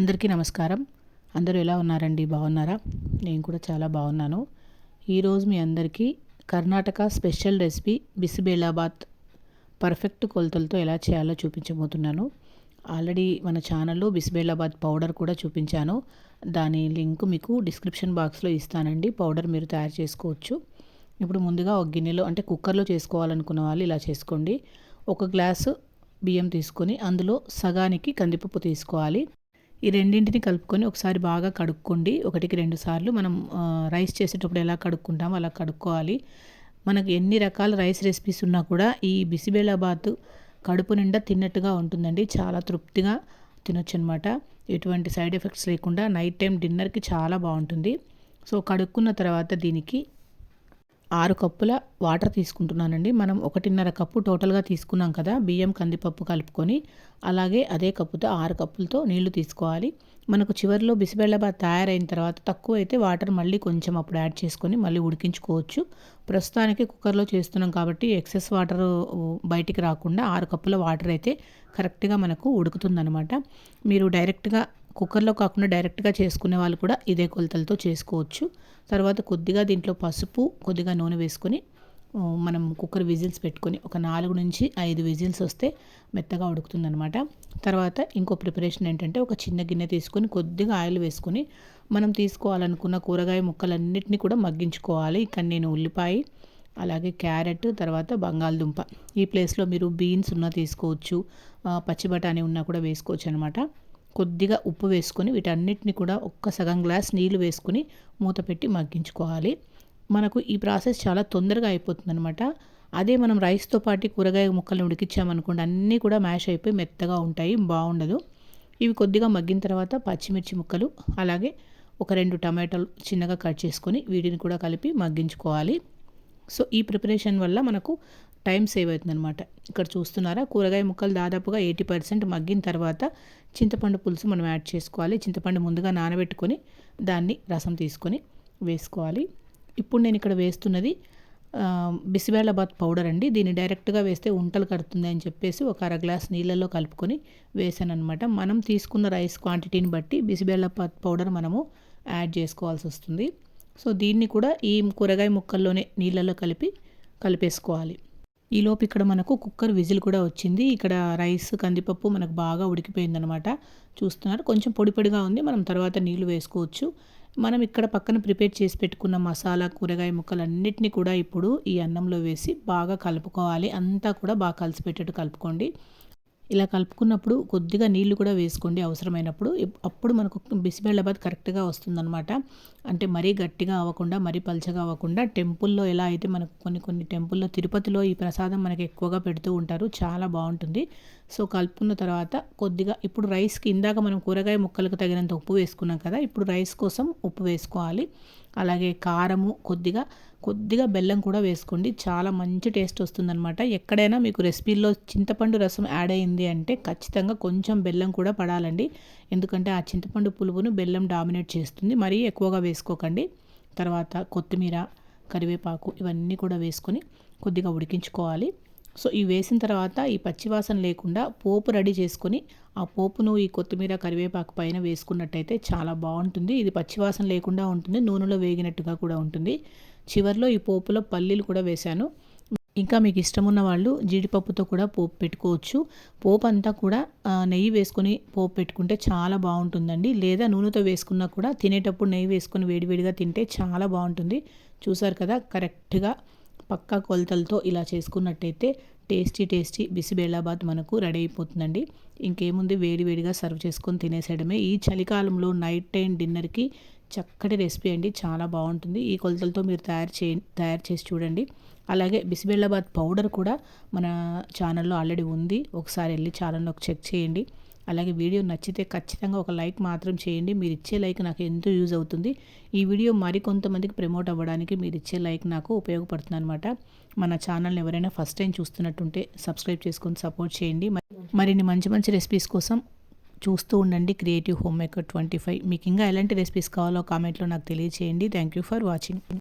అందరికీ నమస్కారం. అందరూ ఎలా ఉన్నారండి? బాగున్నారా? నేను కూడా చాలా బాగున్నాను. ఈరోజు మీ అందరికీ కర్ణాటక స్పెషల్ రెసిపీ బిసిబేళాబాత్ పర్ఫెక్ట్ కొలతలతో ఎలా చేయాలో చూపించబోతున్నాను. ఆల్రెడీ మన ఛానల్లో బిసిబేళాబాత్ పౌడర్ కూడా చూపించాను. దాని లింక్ మీకు డిస్క్రిప్షన్ బాక్స్లో ఇస్తానండి. పౌడర్ మీరు తయారు చేసుకోవచ్చు. ఇప్పుడు ముందుగా ఒక గిన్నెలో, అంటే కుక్కర్లో చేసుకోవాలనుకున్న వాళ్ళు ఇలా చేసుకోండి. 1 గ్లాసు బియ్యం తీసుకొని అందులో సగానికి కందిపప్పు తీసుకోవాలి. ఈ రెండింటిని కలుపుకొని ఒకసారి బాగా కడుక్కోండి. 1కి 2 సార్లు మనం రైస్ చేసేటప్పుడు ఎలా కడుక్కుంటామో అలా కడుక్కోవాలి. మనకు ఎన్ని రకాల రైస్ రెసిపీస్ ఉన్నా కూడా ఈ బిసిబేళాబాత్ కడుపు నిండా తిన్నట్టుగా ఉంటుందండి. చాలా తృప్తిగా తినొచ్చు అనమాట. ఎటువంటి సైడ్ ఎఫెక్ట్స్ లేకుండా నైట్ టైం డిన్నర్కి చాలా బాగుంటుంది. సో కడుక్కున్న తర్వాత దీనికి 6 కప్పుల వాటర్ తీసుకుంటున్నానండి. మనం 1.5 కప్పు టోటల్గా తీసుకున్నాం కదా బియ్యం కందిపప్పు కలుపుకొని, అలాగే అదే కప్పుతో 6 కప్పులతో నీళ్లు తీసుకోవాలి. మనకు చివరిలో బిసిబేళాబాత్ తయారైన తర్వాత తక్కువ అయితే వాటర్ మళ్ళీ కొంచెం అప్పుడు యాడ్ చేసుకొని మళ్ళీ ఉడికించుకోవచ్చు. ప్రస్తుతానికి కుక్కర్లో చేస్తున్నాం కాబట్టి ఎక్సెస్ వాటర్ బయటికి రాకుండా 6 కప్పుల వాటర్ అయితే కరెక్ట్గా మనకు ఉడుకుతుందనమాట. మీరు డైరెక్ట్గా కుక్కర్లో కాకుండా డైరెక్ట్గా చేసుకునే వాళ్ళు కూడా ఇదే కొలతలతో చేసుకోవచ్చు. తర్వాత కొద్దిగా దీంట్లో పసుపు, కొద్దిగా నూనె వేసుకొని మనం కుక్కర్ విజిల్స్ పెట్టుకొని ఒక 4 నుంచి 5 విజిల్స్ వస్తే మెత్తగా ఉడుకుతుందనమాట. తర్వాత ఇంకో ప్రిపరేషన్ ఏంటంటే, ఒక చిన్న గిన్నె తీసుకొని కొద్దిగా ఆయిల్ వేసుకొని మనం తీసుకోవాలనుకున్న కూరగాయ ముక్కలన్నిటినీ కూడా మగ్గించుకోవాలి. ఇక్కడ నేను ఉల్లిపాయ, అలాగే క్యారెట్, తర్వాత బంగాళదుంప, ఈ ప్లేస్లో మీరు బీన్స్ ఉన్నా తీసుకోవచ్చు, పచ్చి బఠానీ ఉన్నా కూడా వేసుకోవచ్చు అనమాట. కొద్దిగా ఉప్పు వేసుకొని వీటన్నిటిని కూడా సగం గ్లాస్ నీళ్ళు వేసుకొని మూత పెట్టి మగ్గించుకోవాలి. మనకు ఈ ప్రాసెస్ చాలా తొందరగా అయిపోతుంది అనమాట. అదే మనం రైస్తో పాటు కూరగాయ ముక్కల్ని ఉడికించామనుకోండి, అన్నీ కూడా మ్యాష్ అయిపోయి మెత్తగా ఉంటాయి, బాగుండదు. ఇవి కొద్దిగా మగ్గిన తర్వాత పచ్చిమిర్చి ముక్కలు, అలాగే ఒక 2 టమాటాలు చిన్నగా కట్ చేసుకొని వీటిని కూడా కలిపి మగ్గించుకోవాలి. సో ఈ ప్రిపరేషన్ వల్ల మనకు టైం సేవ్ అవుతుంది అనమాట. ఇక్కడ చూస్తున్నారా, కూరగాయ ముక్కలు దాదాపుగా 80% మగ్గిన తర్వాత చింతపండు పులుసు మనం యాడ్ చేసుకోవాలి. చింతపండు ముందుగా నానబెట్టుకొని దాన్ని రసం తీసుకొని వేసుకోవాలి. ఇప్పుడు నేను ఇక్కడ వేస్తున్నది బిసిబేళాబాత్ పౌడర్ అండి. దీన్ని డైరెక్ట్గా వేస్తే ఉంటలు కడుతుంది అని చెప్పేసి ఒక 1/2 గ్లాస్ నీళ్ళల్లో కలుపుకొని వేసాను అనమాట. మనం తీసుకున్న రైస్ క్వాంటిటీని బట్టి బిసిబేళాబాత్ పౌడర్ మనము యాడ్ చేసుకోవాల్సి వస్తుంది. సో దీన్ని కూడా ఈ కూరగాయ ముక్కల్లోనే నీళ్ళల్లో కలిపేసుకోవాలి. ఈలోపు ఇక్కడ మనకు కుక్కర్ విజిల్ కూడా వచ్చింది. ఇక్కడ రైస్ కందిపప్పు మనకు బాగా ఉడికిపోయిందనమాట. చూస్తున్నారు, కొంచెం పొడి పొడిగా ఉంది. మనం తర్వాత నీళ్లు వేసుకోవచ్చు. మనం ఇక్కడ పక్కన ప్రిపేర్ చేసి పెట్టుకున్న మసాలా, కూరగాయ ముక్కలన్నిటినీ కూడా ఇప్పుడు ఈ అన్నంలో వేసి బాగా కలుపుకోవాలి. అంతా కూడా బాగా కలిసిపెట్టేట్టు కలుపుకోండి. ఇలా కలుపుకున్నప్పుడు కొద్దిగా నీళ్లు కూడా వేసుకోండి అవసరమైనప్పుడు. అప్పుడు మనకు బిసిబేళాబాత్ కరెక్ట్గా వస్తుందన్నమాట. అంటే మరీ గట్టిగా అవ్వకుండా, మరీ పల్చగా అవ్వకుండా, టెంపుల్లో ఎలా అయితే మనకు కొన్ని టెంపుల్లో, తిరుపతిలో ఈ ప్రసాదం మనకి ఎక్కువగా పెడుతూ ఉంటారు, చాలా బాగుంటుంది. సో కలుపుకున్న తర్వాత కొద్దిగా ఇప్పుడు రైస్కి ఇందాక మనం కూరగాయ ముక్కలకు తగినంత ఉప్పు వేసుకున్నాం కదా, ఇప్పుడు రైస్ కోసం ఉప్పు వేసుకోవాలి. అలాగే కారము, కొద్దిగా బెల్లం కూడా వేసుకోండి. చాలా మంచి టేస్ట్ వస్తుందన్నమాట. ఎక్కడైనా మీకు రెసిపీల్లో చింతపండు రసం యాడ్ అయింది అంటే ఖచ్చితంగా కొంచెం బెల్లం కూడా పడాలండి. ఎందుకంటే ఆ చింతపండు పులుపును బెల్లం డామినేట్ చేస్తుంది. మరీ ఎక్కువగా వేసుకోకండి. తర్వాత కొత్తిమీర, కరివేపాకు ఇవన్నీ కూడా వేసుకొని కొద్దిగా ఉడికించుకోవాలి. సో ఇవి వేసిన తర్వాత ఈ పచ్చివాసన లేకుండా పోపు రెడీ చేసుకొని ఆ పోపును ఈ కొత్తిమీర, కరివేపాకు పైన వేసుకున్నట్టయితే చాలా బాగుంటుంది. ఇది పచ్చివాసన లేకుండా ఉంటుంది, నూనెలో వేగినట్టుగా కూడా ఉంటుంది. చివరిలో ఈ పోపులో పల్లీలు కూడా వేశాను. ఇంకా మీకు ఇష్టం ఉన్న వాళ్ళు జీడిపప్పుతో కూడా పోపు పెట్టుకోవచ్చు. పోపు అంతా కూడా నెయ్యి వేసుకొని పోపు పెట్టుకుంటే చాలా బాగుంటుందండి. లేదా నూనెతో వేసుకున్నా కూడా తినేటప్పుడు నెయ్యి వేసుకొని వేడివేడిగా తింటే చాలా బాగుంటుంది. చూసారు కదా, కరెక్ట్గా పక్కా కొలతలతో ఇలా చేసుకున్నట్టయితే టేస్టీ బిసిబేళాబాత్ మనకు రెడీ అయిపోతుందండి. ఇంకేముంది, వేడివేడిగా సర్వ్ చేసుకొని తినేసేయడమే. ఈ చలికాలంలో నైట్ టైం డిన్నర్కి చక్కటి రెసిపీ అండి, చాలా బాగుంటుంది. ఈ కొలతలతో మీరు తయారు చేసి చూడండి. అలాగే బిసిబేళాబాత్ పౌడర్ కూడా మన ఛానల్లో ఆల్రెడీ ఉంది, ఒకసారి వెళ్ళి ఛానల్లో చెక్ చేయండి. అలాగే వీడియో నచ్చితే ఖచ్చితంగా ఒక లైక్ మాత్రం చేయండి. మీరు ఇచ్చే లైక్ నాకు ఎంతో యూజ్ అవుతుంది. ఈ వీడియో మరికొంతమందికి ప్రమోట్ అవ్వడానికి మీరు ఇచ్చే లైక్ నాకు ఉపయోగపడుతుంది అనమాట. మన ఛానల్ని ఎవరైనా ఫస్ట్ టైం చూస్తున్నట్టుంటే సబ్స్క్రైబ్ చేసుకొని సపోర్ట్ చేయండి. మరిన్ని మంచి రెసిపీస్ కోసం చూస్తూ ఉండండి క్రియేటివ్ హోమ్ మేకర్ 25. మీకు ఇంకా ఎలాంటి రెసిపీస్ కావాలో కామెంట్లో నాకు తెలియజేయండి. Thank you for watching.